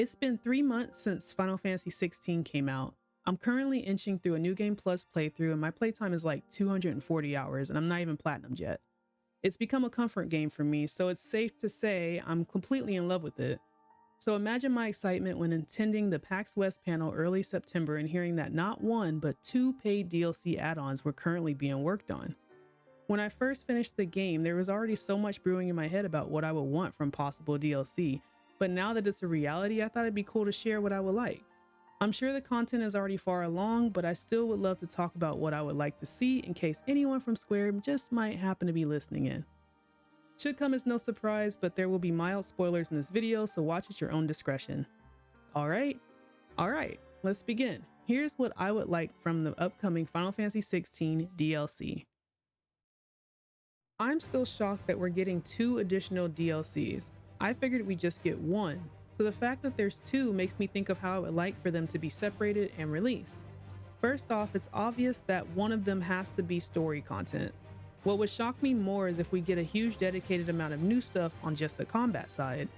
It's been 3 months since Final Fantasy 16 came out. I'm currently inching through a New Game Plus playthrough and my playtime is like 240 hours and I'm not even platinumed yet. It's become a comfort game for me, so it's safe to say I'm completely in love with it. So imagine my excitement when attending the PAX West panel early September and hearing that not one but 2 paid DLC add-ons were currently being worked on. When I first finished the game, there was already so much brewing in my head about what I would want from possible DLC, but now that it's a reality, I thought it'd be cool to share what I would like. I'm sure the content is already far along, but I still would love to talk about what I would like to see in case anyone from Square just might happen to be listening in. Should come as no surprise, but there will be mild spoilers in this video, so watch at your own discretion. Alright, let's begin. Here's what I would like from the upcoming Final Fantasy 16 DLC. I'm still shocked that we're getting 2 additional DLCs. I figured we'd just get 1, so the fact that there's 2 makes me think of how I would like for them to be separated and released. First off, it's obvious that one of them has to be story content. What would shock me more is if we get a huge dedicated amount of new stuff on just the combat side.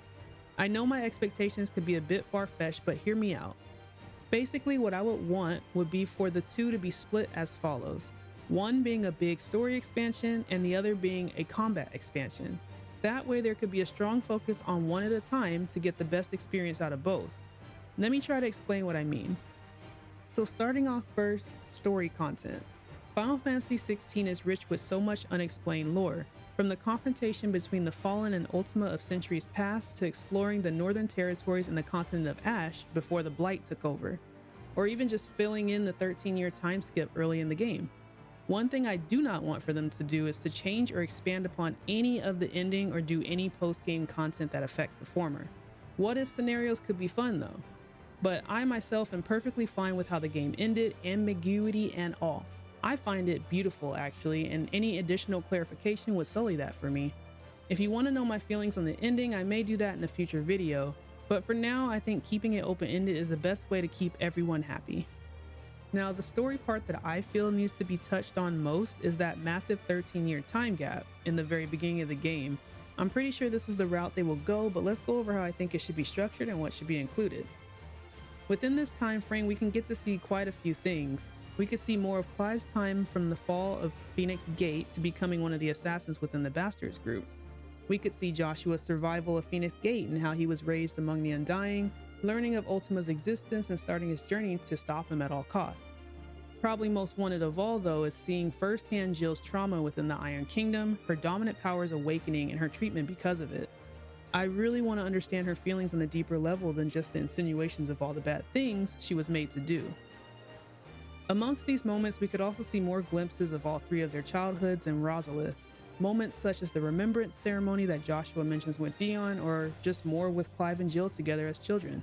I know my expectations could be a bit far-fetched, but hear me out. Basically, what I would want would be for the 2 to be split as follows. One being a big story expansion and the other being a combat expansion. That way there could be a strong focus on one at a time to get the best experience out of both. Let me try to explain what I mean. So starting off first, story content. Final Fantasy 16 is rich with so much unexplained lore, from the confrontation between the Fallen and Ultima of centuries past to exploring the northern territories and the continent of Ash before the Blight took over, or even just filling in the 13-year time skip early in the game. One thing I do not want for them to do is to change or expand upon any of the ending or do any post-game content that affects the former. What if scenarios could be fun though? But I myself am perfectly fine with how the game ended, ambiguity and all. I find it beautiful actually, and any additional clarification would sully that for me. If you want to know my feelings on the ending, I may do that in a future video, but for now I think keeping it open-ended is the best way to keep everyone happy. Now, the story part that I feel needs to be touched on most is that massive 13-year time gap in the very beginning of the game. I'm pretty sure this is the route they will go, but let's go over how I think it should be structured and what should be included. Within this time frame, we can get to see quite a few things. We could see more of Clive's time from the fall of Phoenix Gate to becoming one of the assassins within the Bastards group. We could see Joshua's survival of Phoenix Gate and how he was raised among the Undying, learning of Ultima's existence and starting his journey to stop him at all costs. Probably most wanted of all though is seeing firsthand Jill's trauma within the Iron Kingdom, her dominant powers awakening and her treatment because of it. I really want to understand her feelings on a deeper level than just the insinuations of all the bad things she was made to do. Amongst these moments, we could also see more glimpses of all 3 of their childhoods and Rosalith. Moments such as the remembrance ceremony that Joshua mentions with Dion, or just more with Clive and Jill together as children.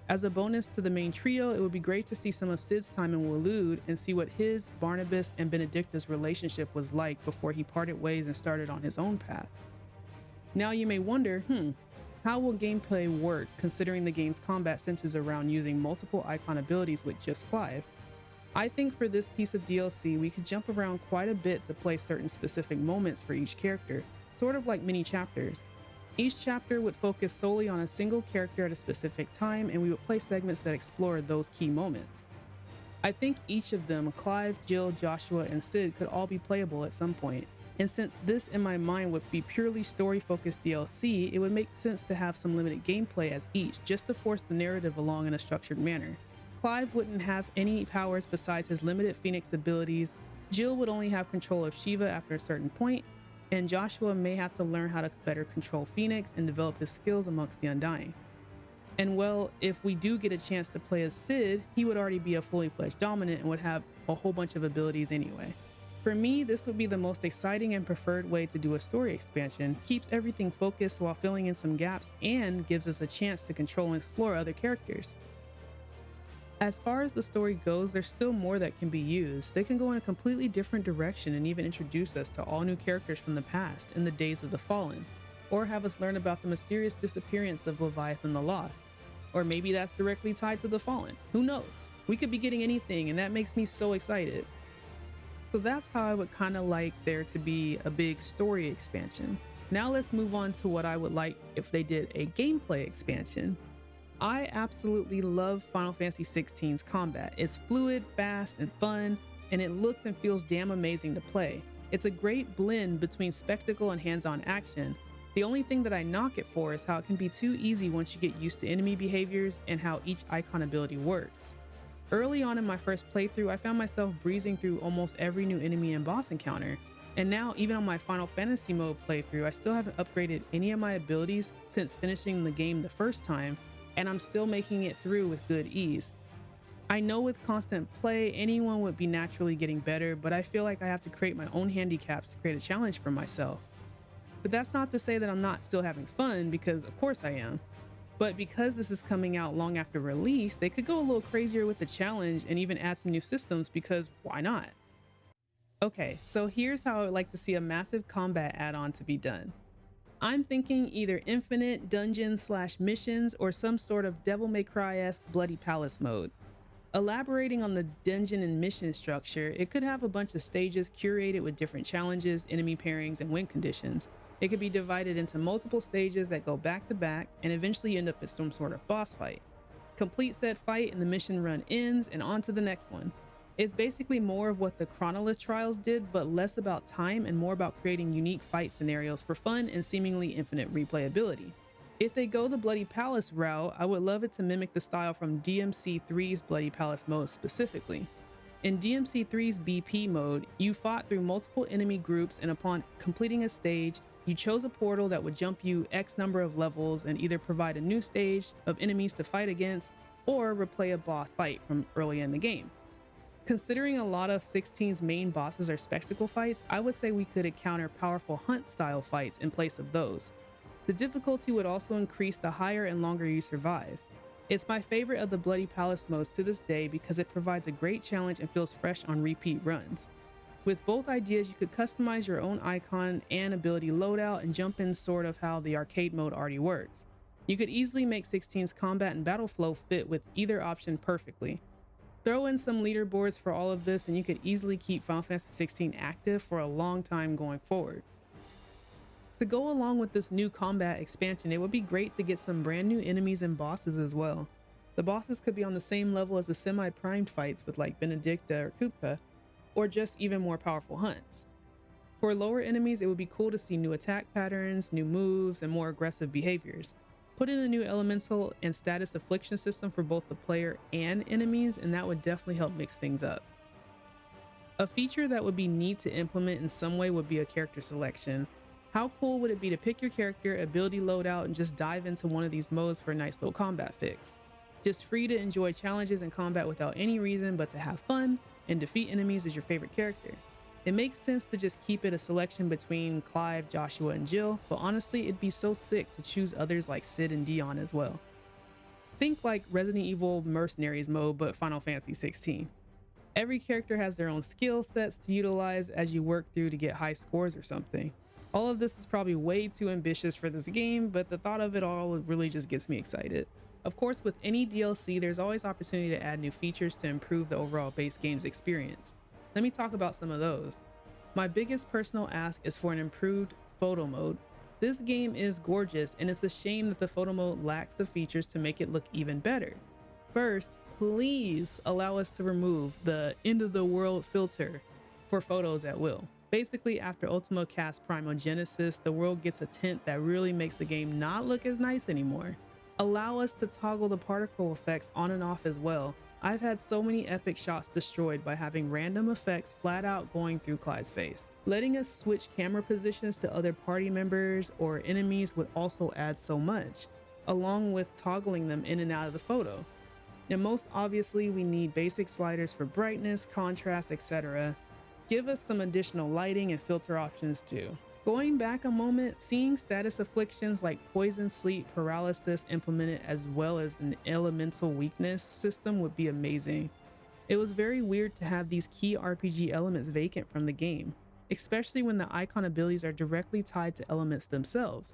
As a bonus to the main trio, it would be great to see some of Cid's time in Waloed and see what his, Barnabas, and Benedicta's relationship was like before he parted ways and started on his own path. Now you may wonder, how will gameplay work considering the game's combat centers around using multiple icon abilities with just Clive? I think for this piece of DLC, we could jump around quite a bit to play certain specific moments for each character, sort of like mini chapters. Each chapter would focus solely on a single character at a specific time, and we would play segments that explored those key moments. I think each of them, Clive, Jill, Joshua, and Cid, could all be playable at some point. And since this in my mind would be purely story-focused DLC, it would make sense to have some limited gameplay as each, just to force the narrative along in a structured manner. Clive wouldn't have any powers besides his limited Phoenix abilities, Jill would only have control of Shiva after a certain point, and Joshua may have to learn how to better control Phoenix and develop his skills amongst the Undying. And well, if we do get a chance to play as Cid, he would already be a fully fledged dominant and would have a whole bunch of abilities anyway. For me, this would be the most exciting and preferred way to do a story expansion, keeps everything focused while filling in some gaps and gives us a chance to control and explore other characters. As far as the story goes, there's still more that can be used. They can go in a completely different direction and even introduce us to all new characters from the past in the days of the Fallen, or have us learn about the mysterious disappearance of Leviathan the Lost. Or maybe that's directly tied to the Fallen. Who knows? We could be getting anything, and that makes me so excited. So that's how I would kind of like there to be a big story expansion. Now let's move on to what I would like if they did a gameplay expansion. I absolutely love Final Fantasy XVI's combat. It's fluid, fast, and fun, and it looks and feels damn amazing to play. It's a great blend between spectacle and hands-on action. The only thing that I knock it for is how it can be too easy once you get used to enemy behaviors and how each icon ability works. Early on in my first playthrough, I found myself breezing through almost every new enemy and boss encounter, and now even on my Final Fantasy mode playthrough, I still haven't upgraded any of my abilities since finishing the game the first time, and I'm still making it through with good ease. I know with constant play, anyone would be naturally getting better, but I feel like I have to create my own handicaps to create a challenge for myself. But that's not to say that I'm not still having fun, because of course I am. But because this is coming out long after release, they could go a little crazier with the challenge and even add some new systems, because why not? Okay, so here's how I would like to see a massive combat add-on to be done. I'm thinking either infinite dungeons/missions or some sort of Devil May Cry-esque Bloody Palace mode. Elaborating on the dungeon and mission structure, it could have a bunch of stages curated with different challenges, enemy pairings, and win conditions. It could be divided into multiple stages that go back to back and eventually end up as some sort of boss fight. Complete said fight and the mission run ends and on to the next one. It's basically more of what the Chronolith Trials did, but less about time and more about creating unique fight scenarios for fun and seemingly infinite replayability. If they go the Bloody Palace route, I would love it to mimic the style from DMC3's Bloody Palace mode specifically. In DMC3's BP mode, you fought through multiple enemy groups, and upon completing a stage, you chose a portal that would jump you X number of levels and either provide a new stage of enemies to fight against or replay a boss fight from early in the game. Considering a lot of 16's main bosses are spectacle fights, I would say we could encounter powerful hunt style fights in place of those. The difficulty would also increase the higher and longer you survive. It's my favorite of the Bloody Palace modes to this day because it provides a great challenge and feels fresh on repeat runs. With both ideas, you could customize your own icon and ability loadout and jump in sort of how the arcade mode already works. You could easily make 16's combat and battle flow fit with either option perfectly. Throw in some leaderboards for all of this and you could easily keep Final Fantasy XVI active for a long time going forward. To go along with this new combat expansion, it would be great to get some brand new enemies and bosses as well. The bosses could be on the same level as the semi-primed fights with like Benedicta or Kupka, or just even more powerful hunts. For lower enemies, it would be cool to see new attack patterns, new moves, and more aggressive behaviors. Put in a new elemental and status affliction system for both the player and enemies, and that would definitely help mix things up. A feature that would be neat to implement in some way would be a character selection. How cool would it be to pick your character, ability loadout, and just dive into one of these modes for a nice little combat fix? Just free to enjoy challenges and combat without any reason but to have fun and defeat enemies as your favorite character. It makes sense to just keep it a selection between Clive, Joshua, and Jill, but honestly, it'd be so sick to choose others like Sid and Dion as well. Think like Resident Evil Mercenaries mode, but Final Fantasy XVI. Every character has their own skill sets to utilize as you work through to get high scores or something. All of this is probably way too ambitious for this game, but the thought of it all really just gets me excited. Of course, with any DLC, there's always opportunity to add new features to improve the overall base game's experience. Let me talk about some of those. My biggest personal ask is for an improved photo mode. This game is gorgeous, and it's a shame that the photo mode lacks the features to make it look even better. First, please allow us to remove the end of the world filter for photos at will. Basically, after Ultima Cast Primogenesis, the world gets a tint that really makes the game not look as nice anymore. Allow us to toggle the particle effects on and off as well. I've had so many epic shots destroyed by having random effects flat out going through Clive's face. Letting us switch camera positions to other party members or enemies would also add so much, along with toggling them in and out of the photo. And most obviously, we need basic sliders for brightness, contrast, etc. Give us some additional lighting and filter options too. Going back a moment, seeing status afflictions like poison, sleep, paralysis implemented as well as an elemental weakness system would be amazing. It was very weird to have these key RPG elements vacant from the game, especially when the icon abilities are directly tied to elements themselves.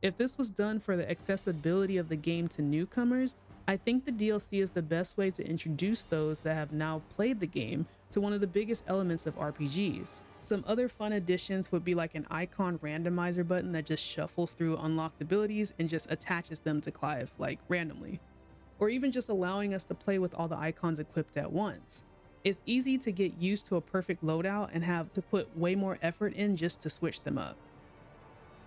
If this was done for the accessibility of the game to newcomers, I think the DLC is the best way to introduce those that have now played the game to one of the biggest elements of RPGs. Some other fun additions would be like an icon randomizer button that just shuffles through unlocked abilities and just attaches them to Clive, like randomly. or even just allowing us to play with all the icons equipped at once. It's easy to get used to a perfect loadout and have to put way more effort in just to switch them up.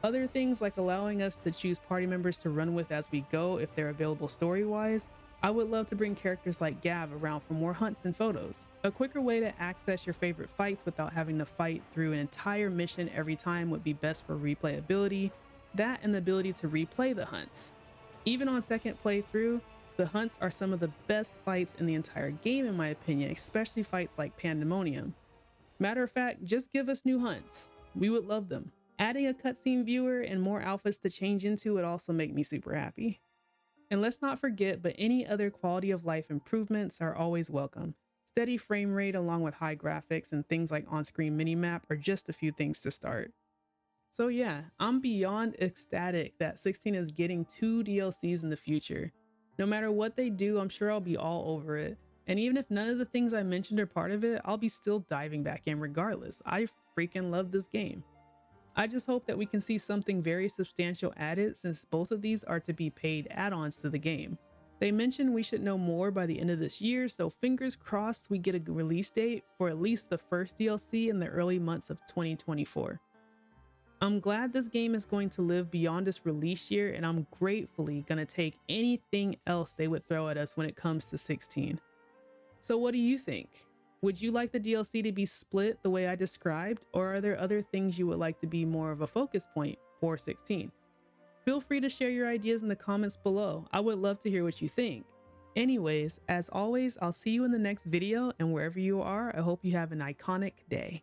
Other things like allowing us to choose party members to run with as we go if they're available story-wise. I would love to bring characters like Gav around for more hunts and photos. A quicker way to access your favorite fights without having to fight through an entire mission every time would be best for replayability, that and the ability to replay the hunts. Even on second playthrough, the hunts are some of the best fights in the entire game in my opinion, especially fights like Pandemonium. Matter of fact, just give us new hunts. We would love them. Adding a cutscene viewer and more outfits to change into would also make me super happy. And let's not forget, but any other quality of life improvements are always welcome. Steady frame rate along with high graphics and things like on-screen minimap are just a few things to start. So yeah, I'm beyond ecstatic that 16 is getting 2 DLCs in the future. No matter what they do, I'm sure I'll be all over it. And even if none of the things I mentioned are part of it, I'll be still diving back in regardless. I freaking love this game. I just hope that we can see something very substantial added since both of these are to be paid add-ons to the game. They mentioned we should know more by the end of this year, so fingers crossed we get a release date for at least the first DLC in the early months of 2024. I'm glad this game is going to live beyond its release year, and I'm gratefully gonna take anything else they would throw at us when it comes to 16. So what do you think? Would you like the DLC to be split the way I described, or are there other things you would like to be more of a focus point for 16? Feel free to share your ideas in the comments below. I would love to hear what you think. Anyways, as always, I'll see you in the next video, and wherever you are, I hope you have an iconic day.